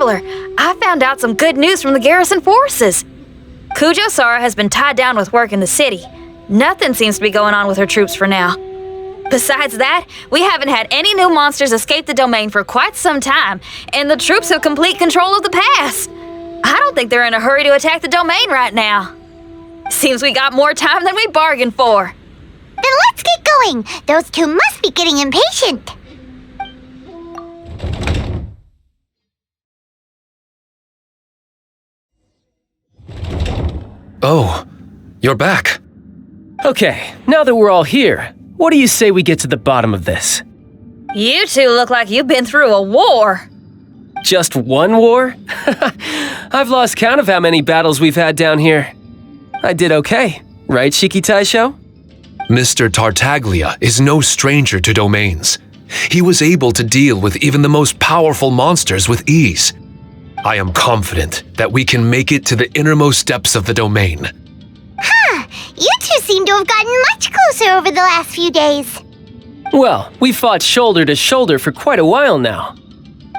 traveler, I found out some good news from the garrison forces. Kujo-Sara has been tied down with work in the city. Nothing seems to be going on with her troops for now. Besides that, we haven't had any new monsters escape the domain for quite some time, and the troops have complete control of the pass. I don't think they're in a hurry to attack the domain right now. Seems we got more time than we bargained for. Then let's get going. Those two must be getting impatient. Oh, you're back. Okay, now that we're all here, what do you say we get to the bottom of this? You two look like you've been through a war. Just one war? I've lost count of how many battles we've had down here. I did okay, right, Shiki Taisho? Mr. Tartaglia is no stranger to domains. He was able to deal with even the most powerful monsters with ease. I am confident that we can make it to the innermost depths of the domain. Huh, you two seem to have gotten much closer over the last few days. Well, we fought shoulder to shoulder for quite a while now.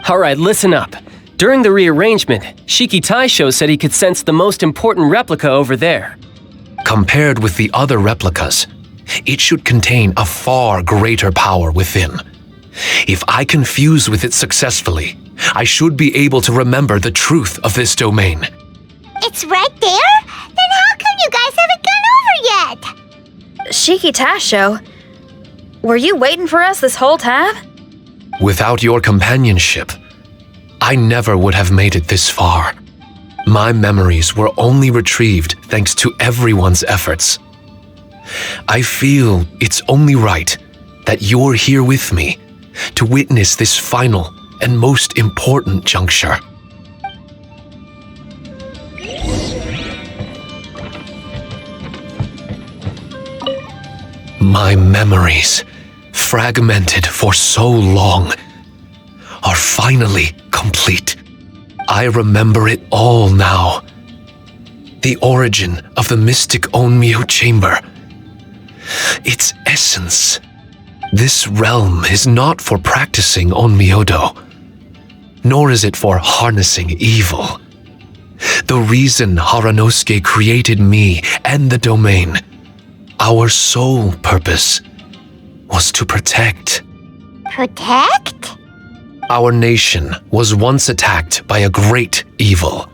All right, listen up. During the rearrangement, Shiki Taisho said he could sense the most important replica over there. Compared with the other replicas, it should contain a far greater power within. If I can fuse with it successfully, I should be able to remember the truth of this domain. It's right there? Then how come you guys haven't gone over yet? Shiki Taisho, were you waiting for us this whole time? Without your companionship, I never would have made it this far. My memories were only retrieved thanks to everyone's efforts. I feel it's only right that you're here with me to witness this final and most important juncture. My memories, fragmented for so long, are finally complete. I remember it all now. The origin of the mystic Onmyo chamber. Its essence. This realm is not for practicing Onmyodo, nor is it for harnessing evil. The reason Haranosuke created me and the domain, our sole purpose, was to protect. Protect? Our nation was once attacked by a great evil,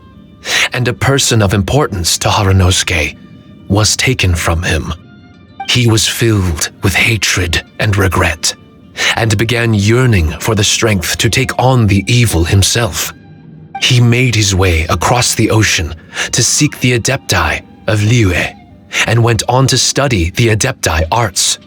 and a person of importance to Haranosuke was taken from him. He was filled with hatred and regret, and began yearning for the strength to take on the evil himself. He made his way across the ocean to seek the Adepti of Liyue, and went on to study the Adepti arts.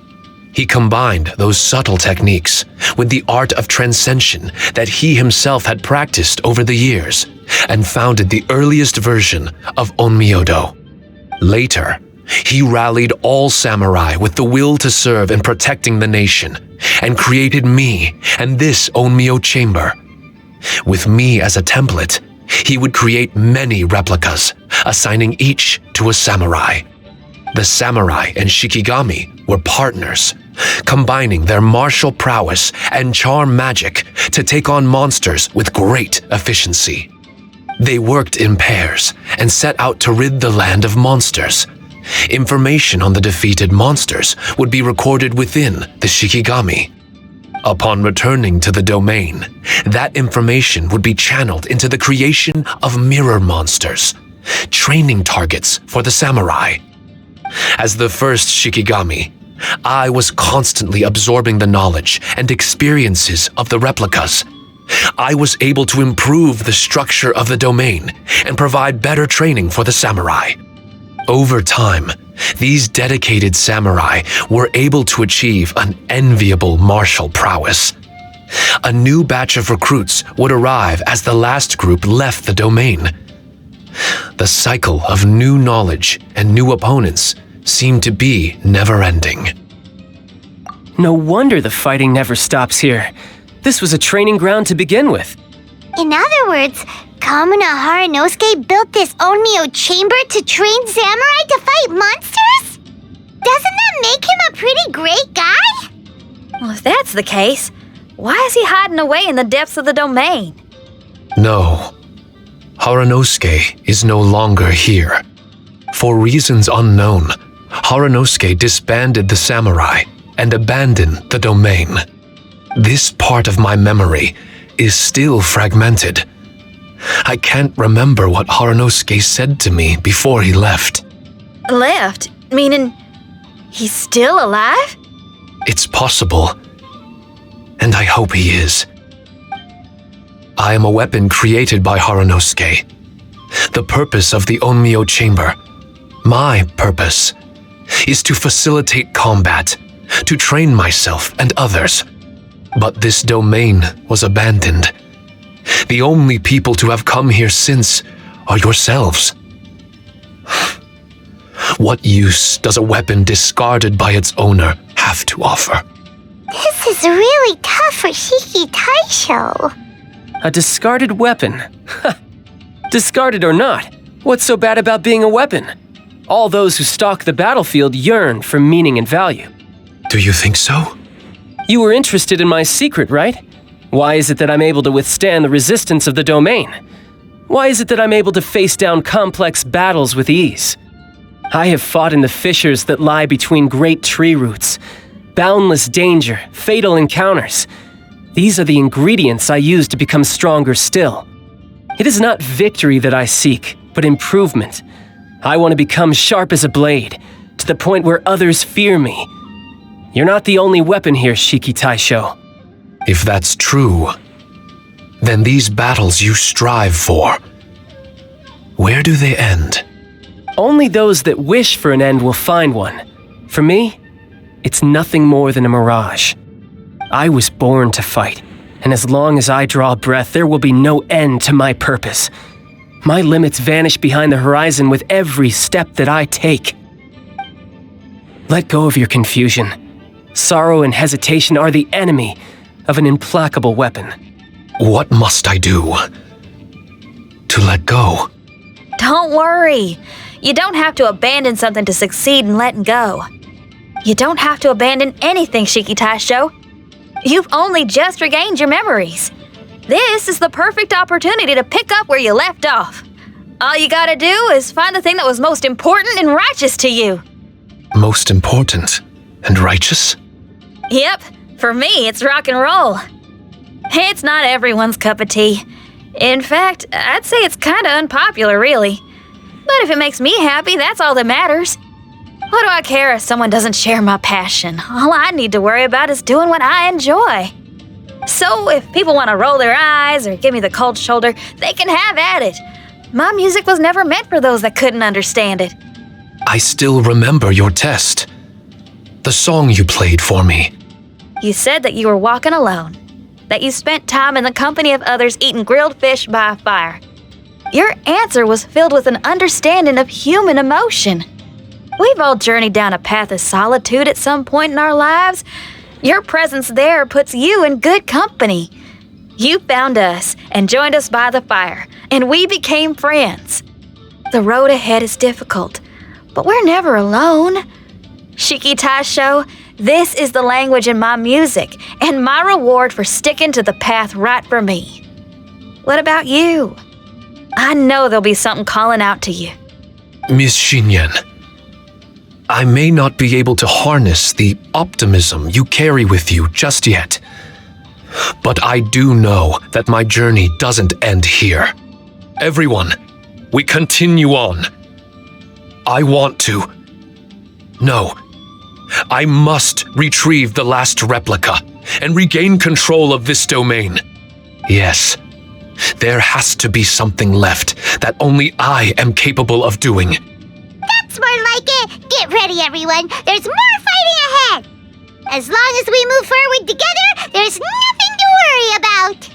He combined those subtle techniques with the art of transcension that he himself had practiced over the years, and founded the earliest version of Onmyodo. Later, he rallied all samurai with the will to serve in protecting the nation, and created me and this Onmyo chamber. With me as a template, he would create many replicas, assigning each to a samurai. The samurai and Shikigami were partners, combining their martial prowess and charm magic to take on monsters with great efficiency. They worked in pairs and set out to rid the land of monsters. Information on the defeated monsters would be recorded within the Shikigami. Upon returning to the domain, that information would be channeled into the creation of mirror monsters, training targets for the samurai. As the first Shikigami, I was constantly absorbing the knowledge and experiences of the replicas. I was able to improve the structure of the domain and provide better training for the samurai. Over time, these dedicated samurai were able to achieve an enviable martial prowess. A new batch of recruits would arrive as the last group left the domain. The cycle of new knowledge and new opponents seemed to be never-ending. No wonder the fighting never stops here. This was a training ground to begin with. In other words, Kamuna Haranosuke built this Onmyo chamber to train samurai to fight monsters? Doesn't that make him a pretty great guy? Well, if that's the case, why is he hiding away in the depths of the domain? No, Haranosuke is no longer here. For reasons unknown, Haranosuke disbanded the samurai and abandoned the domain. This part of my memory is still fragmented. I can't remember what Haranosuke said to me before he left. Left? Meaning he's still alive? It's possible, and I hope he is. I am a weapon created by Haranosuke. The purpose of the Onmyo Chamber, my purpose, is to facilitate combat, to train myself and others. But this domain was abandoned. The only people to have come here since are yourselves. What use does a weapon discarded by its owner have to offer? This is really tough for Shiki Taisho. A discarded weapon? Discarded or not, what's so bad about being a weapon? All those who stalk the battlefield yearn for meaning and value. Do you think so? You were interested in my secret, right? Why is it that I'm able to withstand the resistance of the domain? Why is it that I'm able to face down complex battles with ease? I have fought in the fissures that lie between great tree roots. Boundless danger, fatal encounters. These are the ingredients I use to become stronger still. It is not victory that I seek, but improvement. I want to become sharp as a blade, to the point where others fear me. You're not the only weapon here, Shiki Taisho. If that's true, then these battles you strive for, where do they end? Only those that wish for an end will find one. For me, it's nothing more than a mirage. I was born to fight, and as long as I draw breath, there will be no end to my purpose. My limits vanish behind the horizon with every step that I take. Let go of your confusion. Sorrow and hesitation are the enemy of an implacable weapon. What must I do to let go? Don't worry. You don't have to abandon something to succeed in letting go. You don't have to abandon anything, Shiki Taisho. You've only just regained your memories. This is the perfect opportunity to pick up where you left off. All you gotta do is find the thing that was most important and righteous to you. Most important and righteous? Yep, for me, it's rock and roll. It's not everyone's cup of tea. In fact, I'd say it's kinda unpopular, really. But if it makes me happy, that's all that matters. What do I care if someone doesn't share my passion? All I need to worry about is doing what I enjoy. So if people want to roll their eyes or give me the cold shoulder, they can have at it. My music was never meant for those that couldn't understand it. I still remember your test. The song you played for me. You said that you were walking alone, that you spent time in the company of others eating grilled fish by a fire. Your answer was filled with an understanding of human emotion. We've all journeyed down a path of solitude at some point in our lives. Your presence there puts you in good company. You found us and joined us by the fire, and we became friends. The road ahead is difficult, but we're never alone. Shiki Taisho, this is the language in my music, and my reward for sticking to the path right for me. What about you? I know there'll be something calling out to you. Miss Shinyan, I may not be able to harness the optimism you carry with you just yet, but I do know that my journey doesn't end here. Everyone, we continue on. I want to. No, I must retrieve the last replica and regain control of this domain. Yes, there has to be something left that only I am capable of doing. That's more like it. Get ready, everyone. There's more fighting ahead. As long as we move forward together, there's nothing to worry about.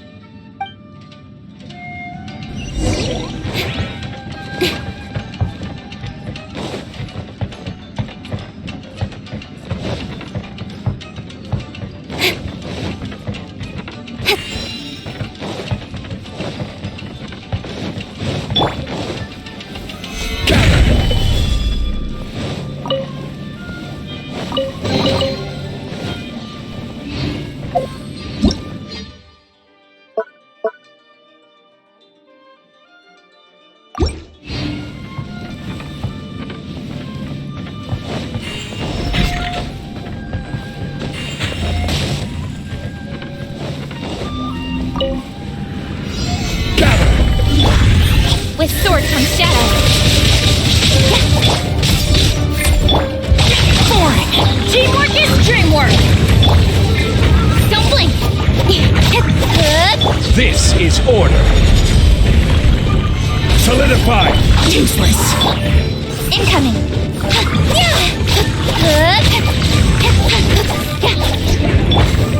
This is order. Solidify. Useless. Incoming.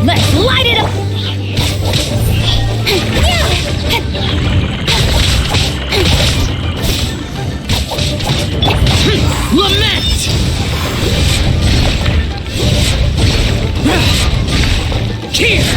Let's light it up. Lament. Here.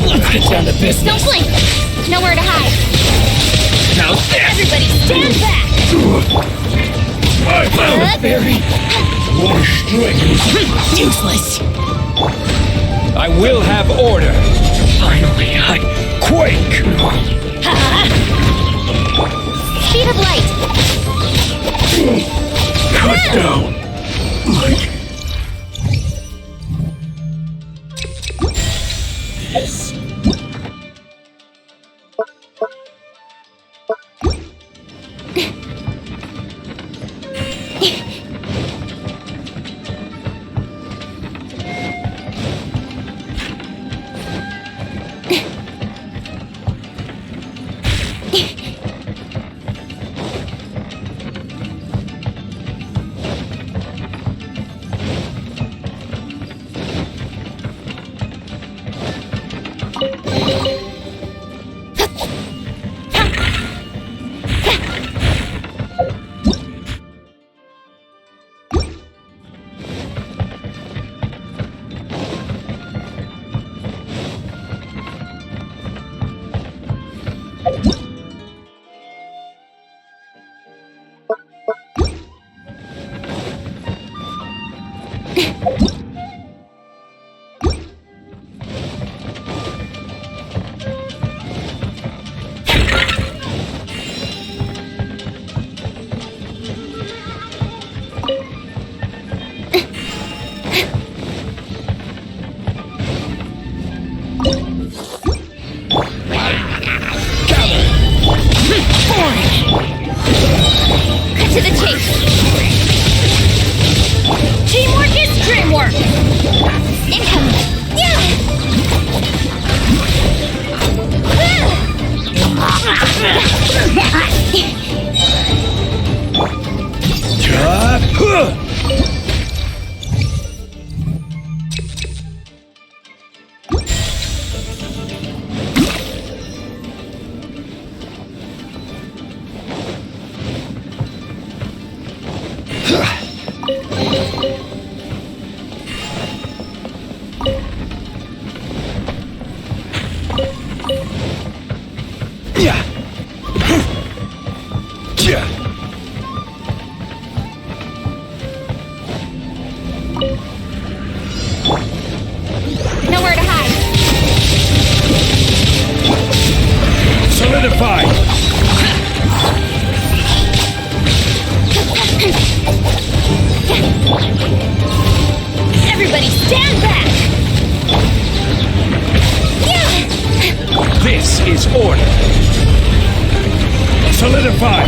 Let's get down to business. Don't blink. Nowhere to hide. Now this. Everybody stand back. I found a fairy. More strings. Useless. I will have order. Finally, I quake. Speed of light. Cut down. Yes. Cut to the chase. Teamwork is dreamwork. Incoming. Nowhere to hide. Solidify. Everybody stand back. This is order. Solidify!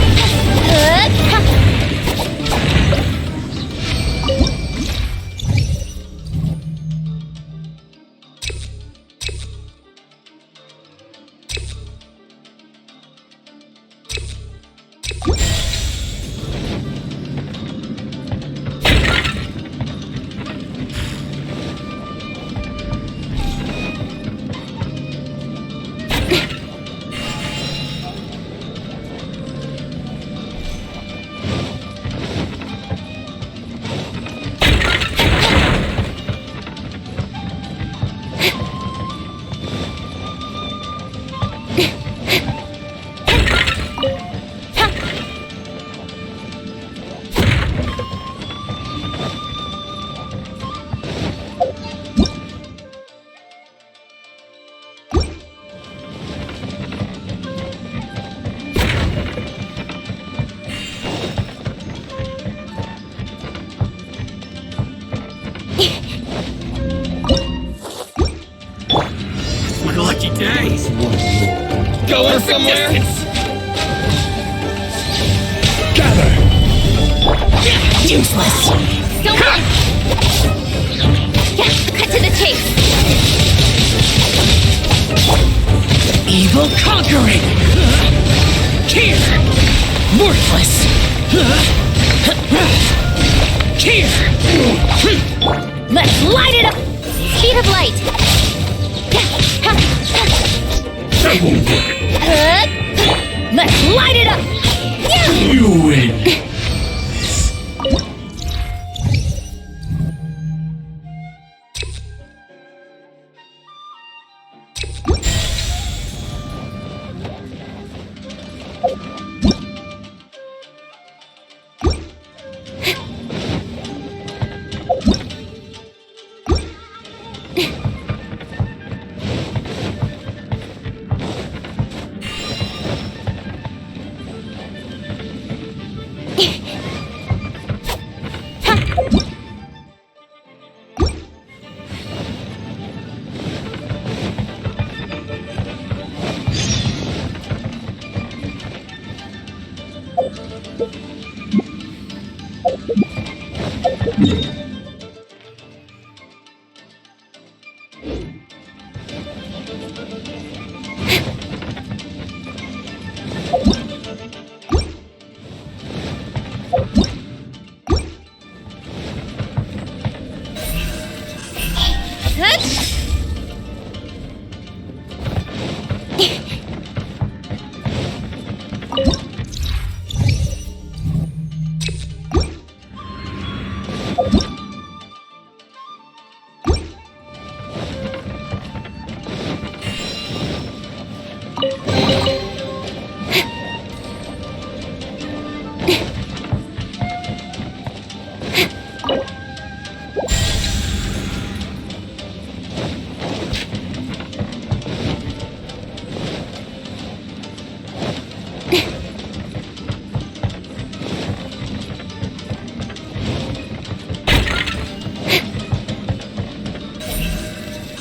What a lucky day! Going somewhere? Gather! Useless. Don't worry. Cut to the chase. Evil conquering! Here! Worthless! Here! Let's light it up. Speed of light. That won't work! Let's light it up. You win!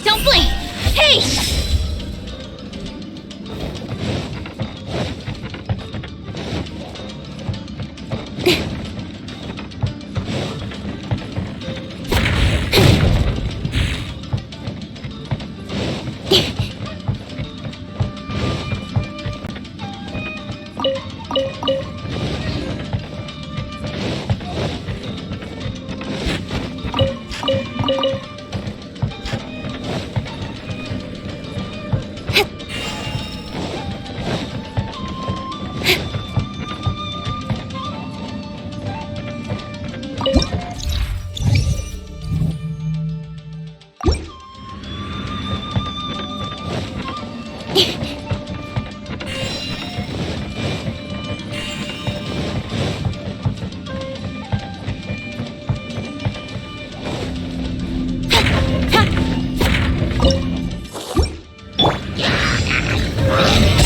Don't blink. Hey!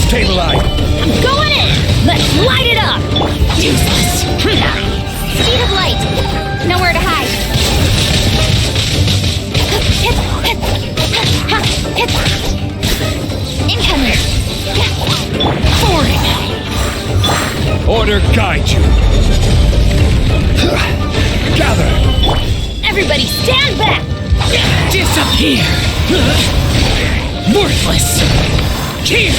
Stabilize! I'm going in! Let's light it up! Useless! Speed of light! Nowhere to hide! Incoming! Boarding! Order guide you. Gather. Everybody stand back! Disappear. Worthless. Here.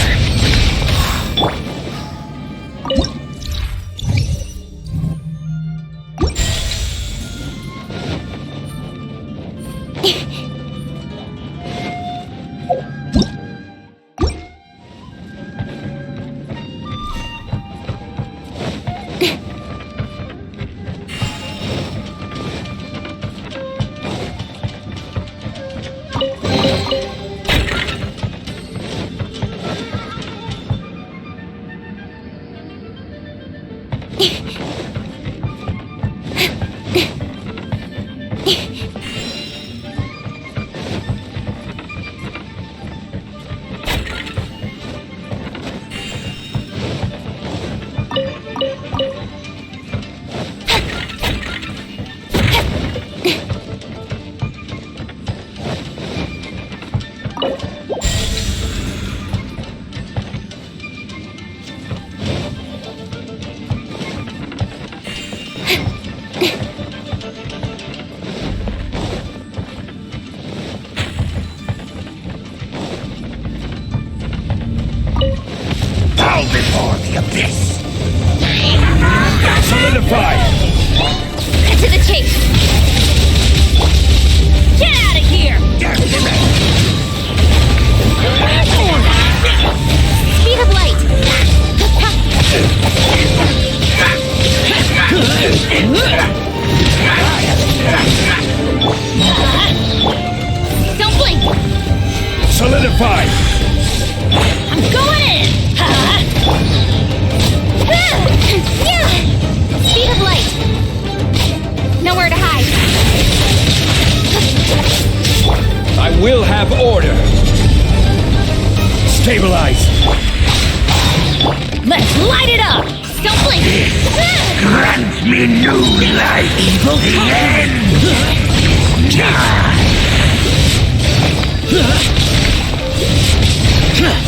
Bow before the abyss. Solidify. Cut to the chase! Get out of here! Speed of light! Don't blink! Solidify. I'm going in! Speed of light! Nowhere to hide! I will have order. Stabilize. Let's light it up! Don't blink! Grant me new life. Evil The end.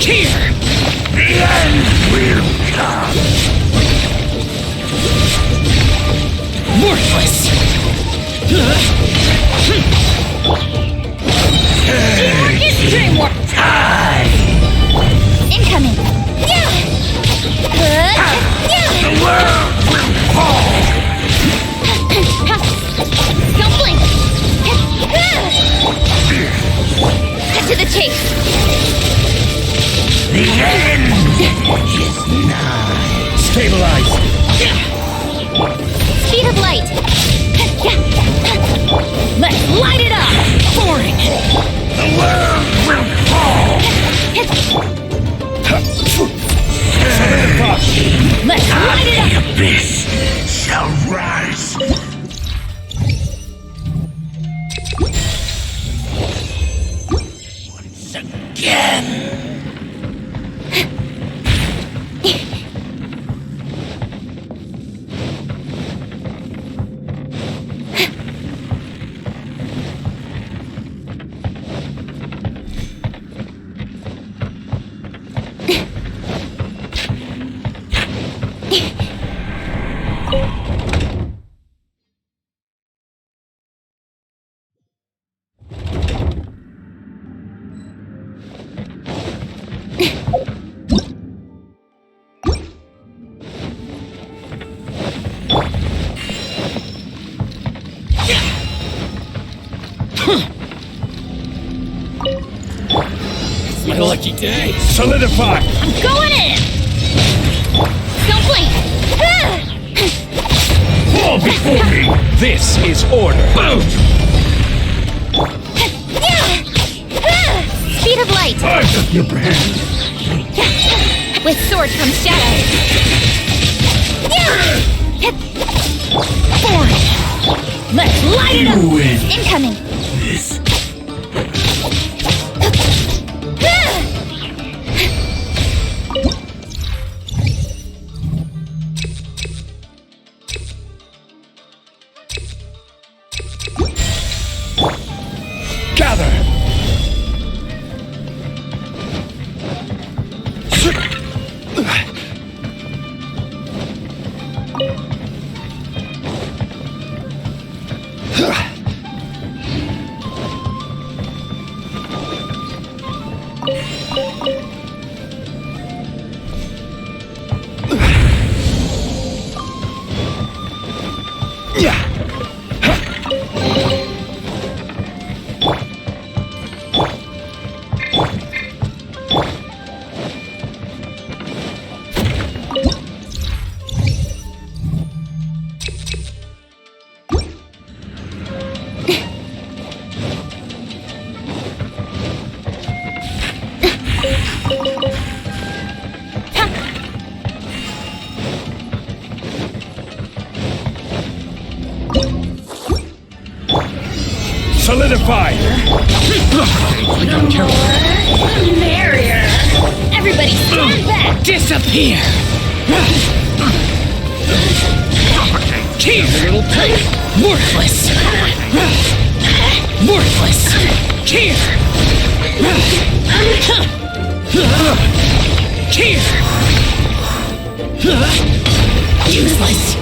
Here. The end will come. Worthless. Teamwork is dreamwork! Incoming! The world will fall. Don't blink! Cut to the chase! The end is nigh. Stabilize. Speed of light! Let's light it up! Boring. The world will fall. Solidify. Let's light it up! The abyss shall rise. Once again. It's my lucky day. Solidify. I'm going in! Don't blink! Fall before me. This is order. Boom. Speed of light! I took your brand. With sword comes shadow! Boring. Let's light it up! You win. Incoming! This Gather. Solidified! Merrier! Everybody stand back! Disappear! Here! Little taste! Worthless! Worthless! Here! Here! Useless!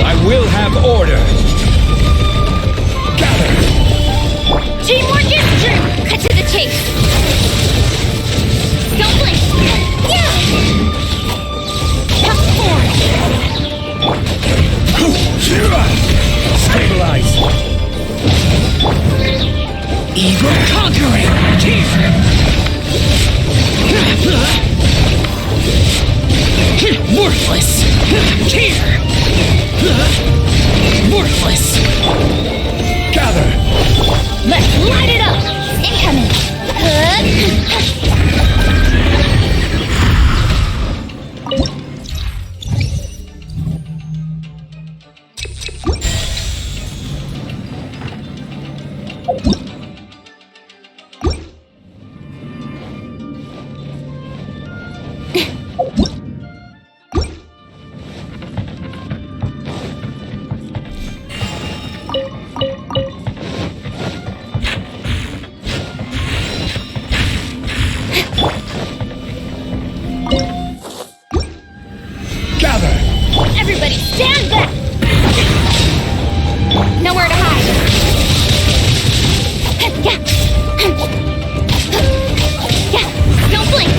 I will have order! Gather! Teamwork is true! Cut to the chase! Don't blink! Yeah! Come forward! Stabilize! Evil conquering! Worthless! Here! Worthless! Gather! Let's light it up! Incoming! Gather! Everybody stand back! Nowhere to hide! Don't blink!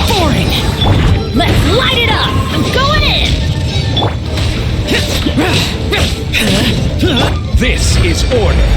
Boring! Let's light it up! I'm going in! This is order!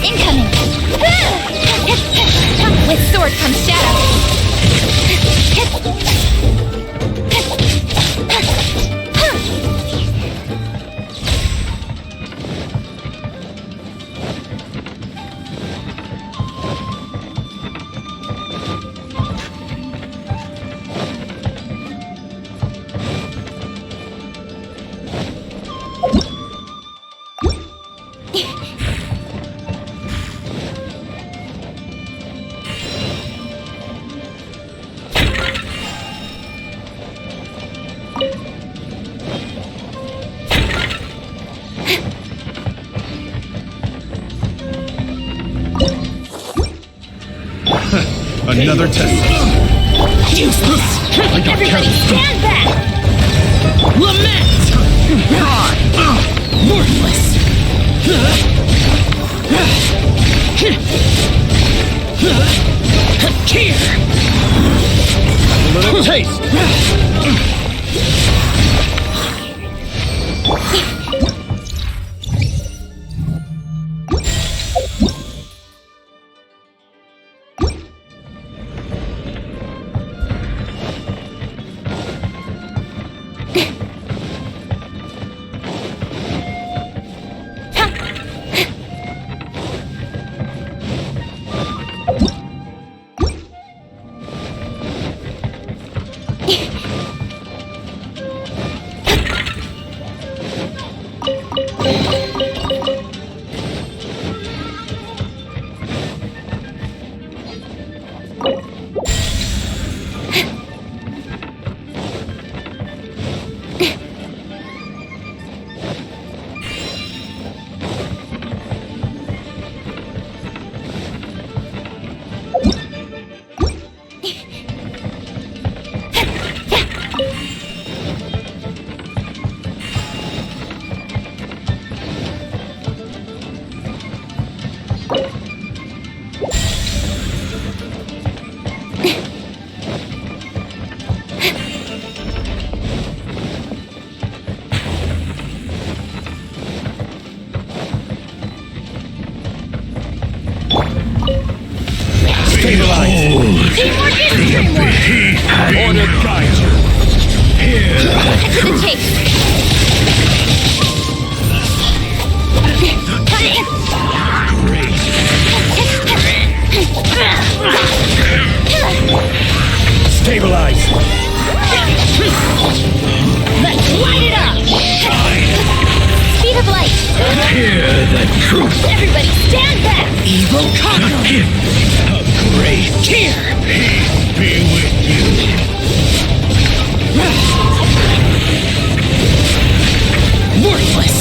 Incoming! With sword comes shadow. Another test. Useless! Everybody stand back! Lament! Worthless! Here! A little taste! Order guides you. Here. To the chase! Stabilize. Let's light it up! Speed of light! Hear the truth. Everybody stand back! Evil conquer. Gift of grace. Here! Peace be with you. Worthless!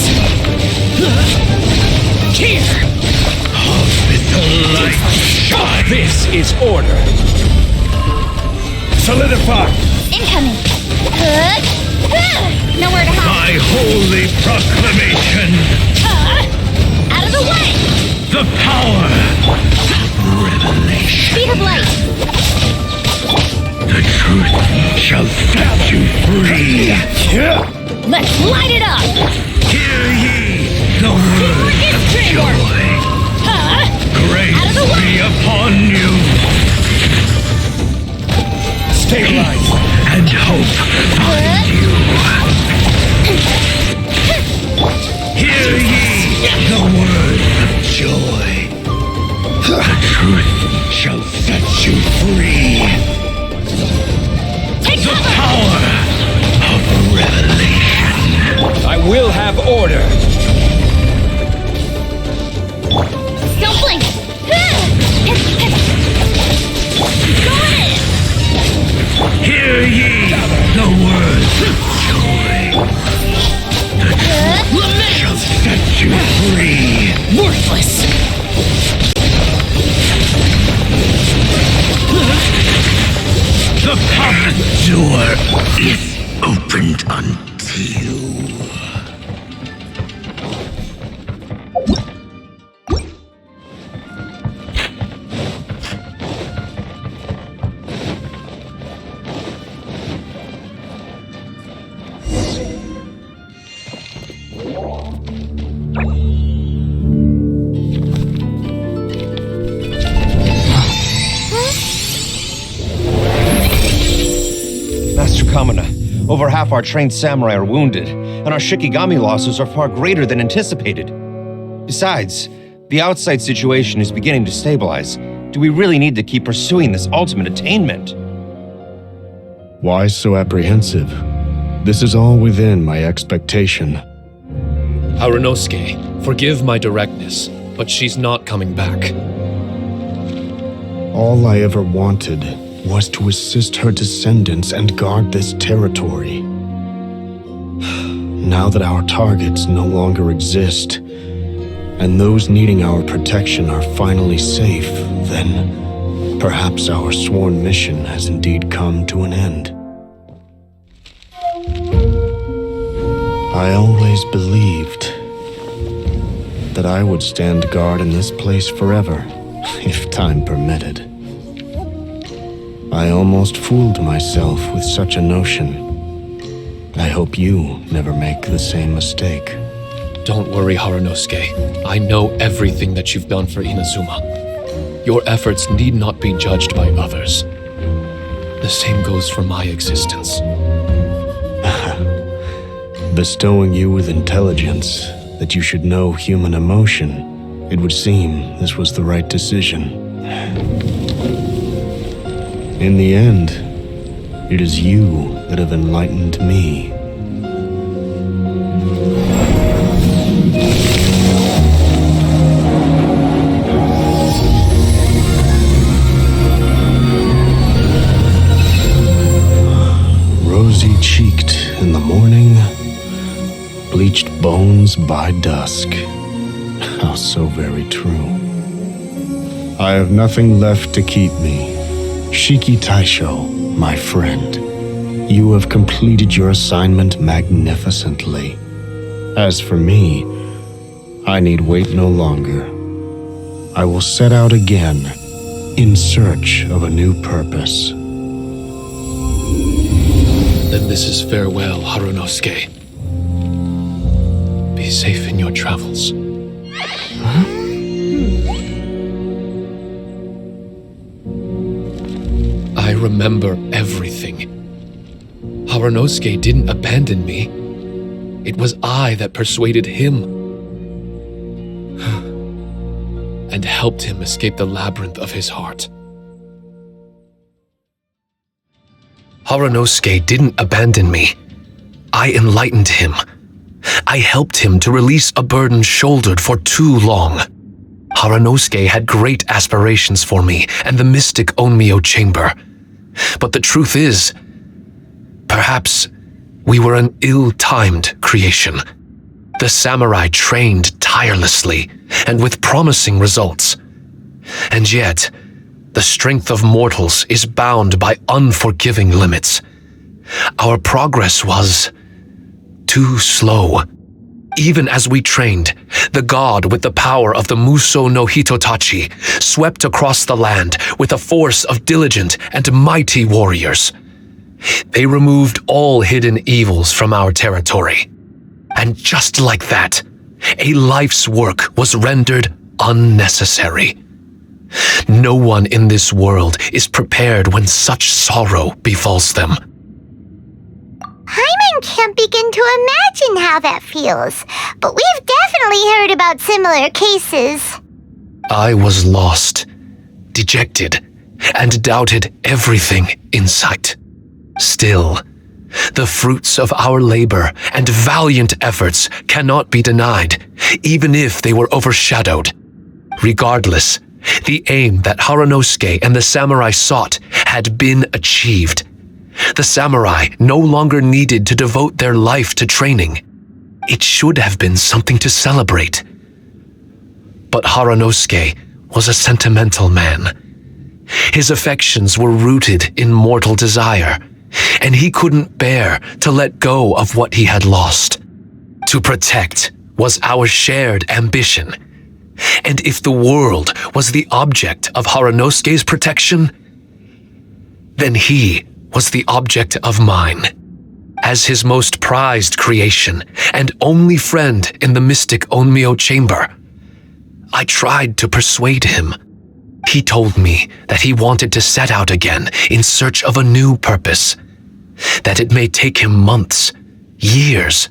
Here. The light shine. This is order. Solidify. Incoming! Nowhere to hide! My holy proclamation. Out of the way! The power of revelation. Speed of light! The truth shall set you free. Let's light it up! Hear ye the words is of dreamwork. joy. Grace Out of the way. be upon you. Stabilize. And hope find you. Hear ye the useless. The common door is opened unto you. Master Kamina, over half our trained samurai are wounded, and our Shikigami losses are far greater than anticipated. Besides, the outside situation is beginning to stabilize. Do we really need to keep pursuing this ultimate attainment? Why so apprehensive? This is all within my expectation. Harunosuke, forgive my directness, but she's not coming back. All I ever wanted was to assist her descendants and guard this territory. Now that our targets no longer exist, and those needing our protection are finally safe, then perhaps our sworn mission has indeed come to an end. I always believed that I would stand guard in this place forever, if time permitted. I almost fooled myself with such a notion. I hope you never make the same mistake. Don't worry, Harunosuke. I know everything that you've done for Inazuma. Your efforts need not be judged by others. The same goes for my existence. Bestowing you with intelligence, that you should know human emotion, it would seem this was the right decision. In the end, it is you that have enlightened me. Rosy-cheeked in the morning, bleached bones by dusk. How so very true. I have nothing left to keep me. Shiki Taisho, my friend, you have completed your assignment magnificently. As for me, I need wait no longer. I will set out again in search of a new purpose. Then this is farewell, Harunosuke. Be safe in your travels. I remember everything. Harunosuke didn't abandon me. It was I that persuaded him and helped him escape the labyrinth of his heart. Harunosuke didn't abandon me. I enlightened him. I helped him to release a burden shouldered for too long. Harunosuke had great aspirations for me and the mystic Onmyo chamber. But the truth is, perhaps we were an ill-timed creation. The samurai trained tirelessly and with promising results. And yet, the strength of mortals is bound by unforgiving limits. Our progress was too slow. Even as we trained, the god with the power of the Muso no Hitotachi swept across the land with a force of diligent and mighty warriors. They removed all hidden evils from our territory. And just like that, a life's work was rendered unnecessary. No one in this world is prepared when such sorrow befalls them. Paimon can't begin to imagine how that feels, but we've definitely heard about similar cases. I was lost, dejected, and doubted everything in sight. Still, the fruits of our labor and valiant efforts cannot be denied, even if they were overshadowed. Regardless, the aim that Harunosuke and the samurai sought had been achieved. The samurai no longer needed to devote their life to training. It should have been something to celebrate. But Haranosuke was a sentimental man. His affections were rooted in mortal desire, and he couldn't bear to let go of what he had lost. To protect was our shared ambition. And if the world was the object of Haranosuke's protection, then he was the object of mine. As his most prized creation and only friend in the mystic Onmyo chamber, I tried to persuade him. He told me that he wanted to set out again in search of a new purpose, that it may take him months, years,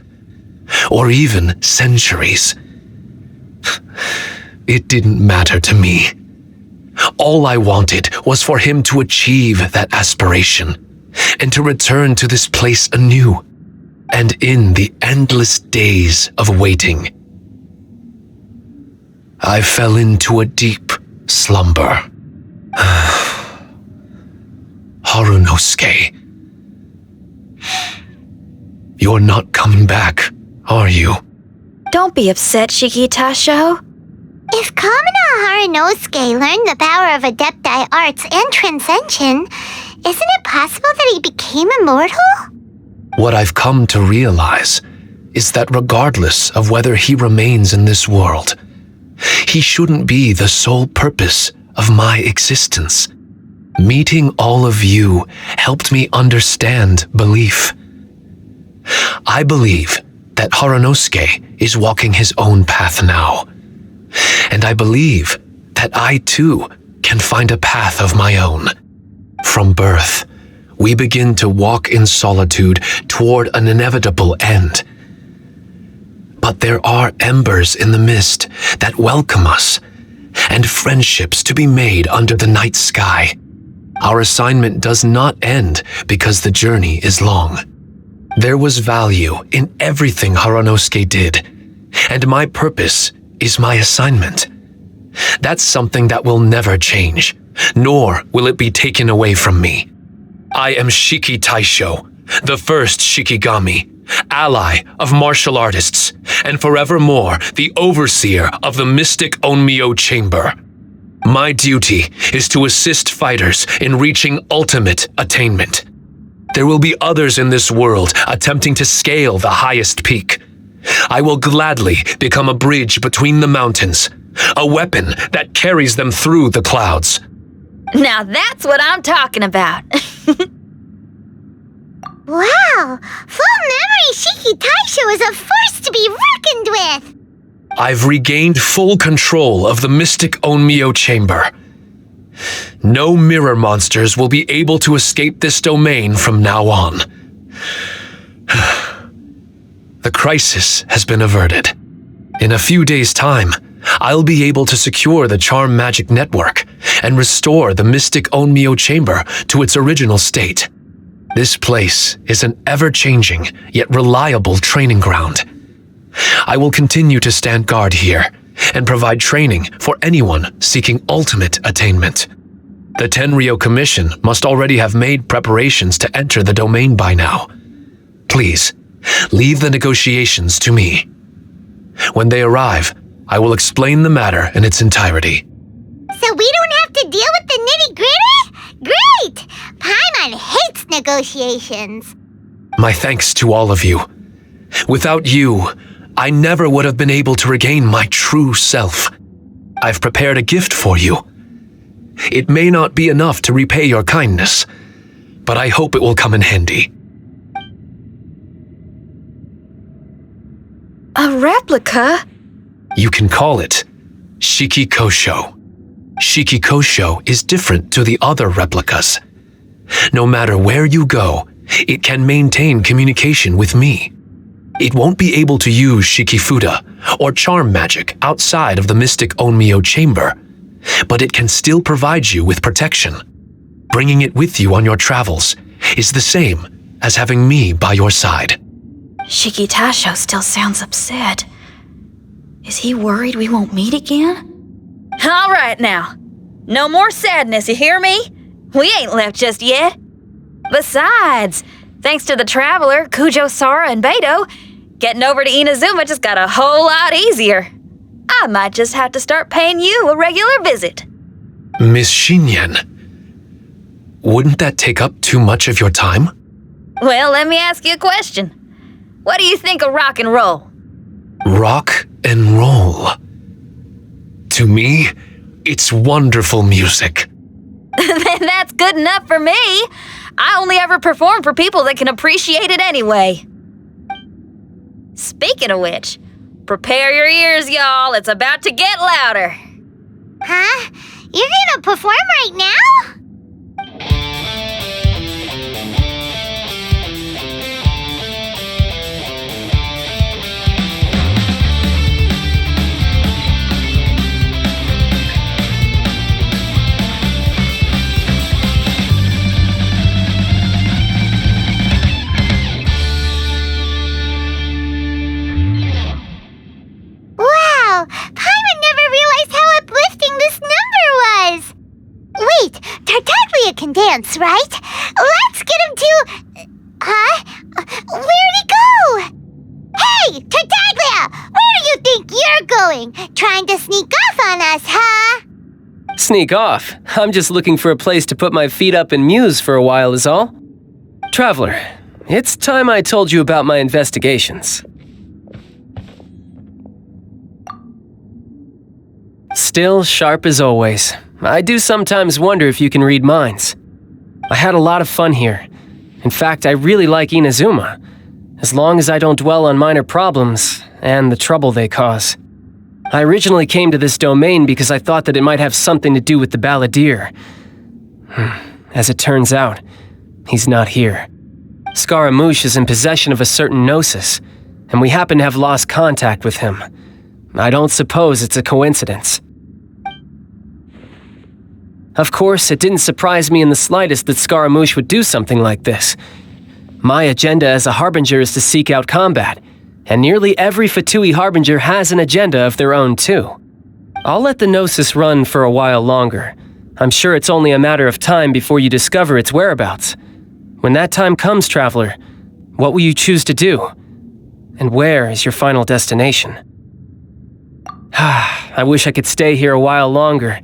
or even centuries. It didn't matter to me. All I wanted was for him to achieve that aspiration and to return to this place anew. And in the endless days of waiting, I fell into a deep slumber. Haranosuke, you're not coming back, are you? Don't be upset, Shikitasho. If Kamina Haranosuke learned the power of Adepti arts and Transcension, isn't it possible that he became immortal? What I've come to realize is that regardless of whether he remains in this world, he shouldn't be the sole purpose of my existence. Meeting all of you helped me understand belief. I believe that Haranosuke is walking his own path now. And I believe that I too can find a path of my own. From birth, we begin to walk in solitude toward an inevitable end. But there are embers in the mist that welcome us, and friendships to be made under the night sky. Our assignment does not end because the journey is long. There was value in everything Haranosuke did, and my purpose is my assignment. That's something that will never change, nor will it be taken away from me. I am Shiki Taisho, the first Shikigami, ally of martial artists, and forevermore the overseer of the mystic Onmyo chamber. My duty is to assist fighters in reaching ultimate attainment. There will be others in this world attempting to scale the highest peak. I will gladly become a bridge between the mountains, a weapon that carries them through the clouds. Now that's what I'm talking about. Wow! Full memory Shiki Taisho is a force to be reckoned with! I've regained full control of the mystic Onmyo chamber. No mirror monsters will be able to escape this domain from now on. The crisis has been averted. In a few days' time, I'll be able to secure the charm magic network and restore the mystic Onmyo chamber to its original state. This place is an ever-changing yet reliable training ground. I will continue to stand guard here and provide training for anyone seeking ultimate attainment. The Tenryo Commission must already have made preparations to enter the domain by now. Please, leave the negotiations to me. When they arrive, I will explain the matter in its entirety. So we don't have to deal with the nitty-gritty? Great! Paimon hates negotiations. My thanks to all of you. Without you, I never would have been able to regain my true self. I've prepared a gift for you. It may not be enough to repay your kindness, but I hope it will come in handy. A replica? You can call it Shiki Kosho. Shiki Kosho is different to the other replicas. No matter where you go, it can maintain communication with me. It won't be able to use Shikifuda or charm magic outside of the mystic Onmyo chamber, but it can still provide you with protection. Bringing it with you on your travels is the same as having me by your side. Shikitasho still sounds upset. Is he worried we won't meet again? All right now. No more sadness, you hear me? We ain't left just yet. Besides, thanks to the Traveler, Kujo, Sara, and Beto, getting over to Inazuma just got a whole lot easier. I might just have to start paying you a regular visit. Miss Xinyan, wouldn't that take up too much of your time? Well, let me ask you a question. What do you think of rock and roll? Rock and roll. To me, it's wonderful music. Then that's good enough for me. I only ever perform for people that can appreciate it anyway. Speaking of which, prepare your ears, y'all. It's about to get louder. Huh? You're gonna perform right now? Wow! Paimon never realized how uplifting this number was! Wait, Tartaglia can dance, right? Let's get him to... Huh? Where'd he go? Hey, Tartaglia! Where do you think you're going? Trying to sneak off on us, huh? Sneak off? I'm just looking for a place to put my feet up and muse for a while is all. Traveler, it's time I told you about my investigations. Still sharp as always. I do sometimes wonder if you can read minds. I had a lot of fun here. In fact, I really like Inazuma, as long as I don't dwell on minor problems and the trouble they cause. I originally came to this domain because I thought that it might have something to do with the balladeer. As it turns out, he's not here. Scaramouche is in possession of a certain gnosis, and we happen to have lost contact with him. I don't suppose it's a coincidence. Of course, it didn't surprise me in the slightest that Scaramouche would do something like this. My agenda as a Harbinger is to seek out combat, and nearly every Fatui Harbinger has an agenda of their own too. I'll let the Gnosis run for a while longer. I'm sure it's only a matter of time before you discover its whereabouts. When that time comes, Traveler, what will you choose to do? And where is your final destination? I wish I could stay here a while longer.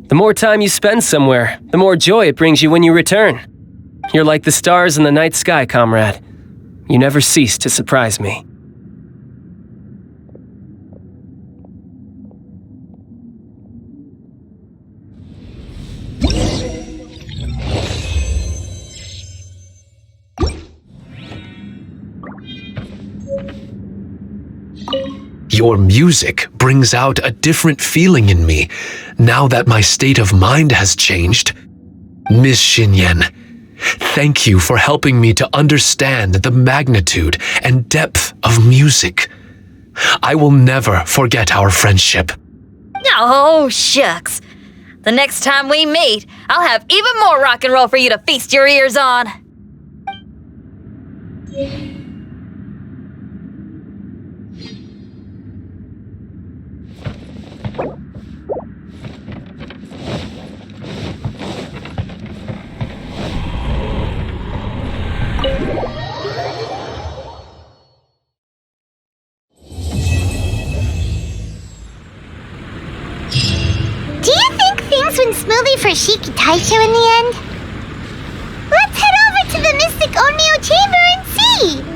The more time you spend somewhere, the more joy it brings you when you return. You're like the stars in the night sky, comrade. You never cease to surprise me. Your music brings out a different feeling in me now that my state of mind has changed. Miss Xinyan, thank you for helping me to understand the magnitude and depth of music. I will never forget our friendship. Oh, shucks. The next time we meet, I'll have even more rock and roll for you to feast your ears on. Went smoothly for Shiki Taisho in the end? Let's head over to the Mystic Onmyo Chamber and see!